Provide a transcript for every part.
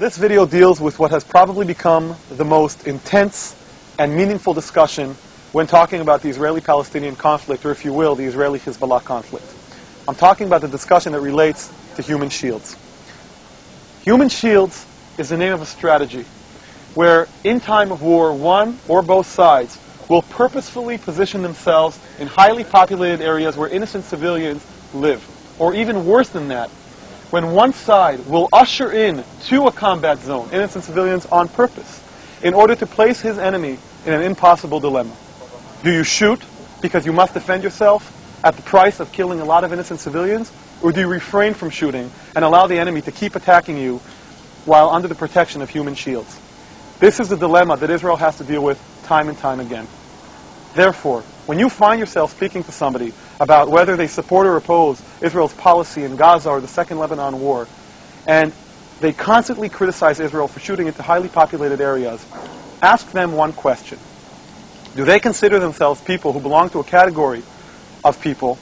This video deals with what has probably become the most intense and meaningful discussion when talking about the Israeli-Palestinian conflict, or if you will, the Israeli-Hezbollah conflict. I'm talking about the discussion that relates to human shields. Human shields is the name of a strategy where in time of war, one or both sides will purposefully position themselves in highly populated areas where innocent civilians live. Or even worse than that, when one side will usher in to a combat zone innocent civilians on purpose in order to place his enemy in an impossible dilemma. Do you shoot because you must defend yourself at the price of killing a lot of innocent civilians? Or do you refrain from shooting and allow the enemy to keep attacking you while under the protection of human shields? This is the dilemma that Israel has to deal with time and time again. Therefore, when you find yourself speaking to somebody about whether they support or oppose Israel's policy in Gaza or the Second Lebanon War, and they constantly criticize Israel for shooting into highly populated areas, ask them one question. Do they consider themselves people who belong to a category of people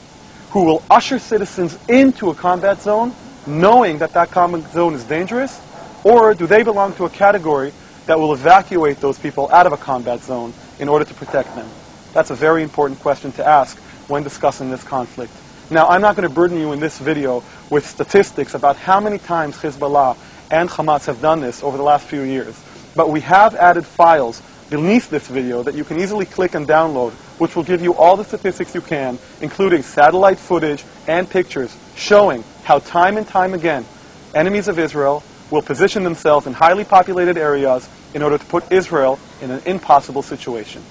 who will usher citizens into a combat zone knowing that that combat zone is dangerous? Or do they belong to a category that will evacuate those people out of a combat zone in order to protect them? That's a very important question to ask when discussing this conflict. Now, I'm not going to burden you in this video with statistics about how many times Hezbollah and Hamas have done this over the last few years. But we have added files beneath this video that you can easily click and download, which will give you all the statistics you can, including satellite footage and pictures showing how time and time again enemies of Israel will position themselves in highly populated areas in order to put Israel in an impossible situation.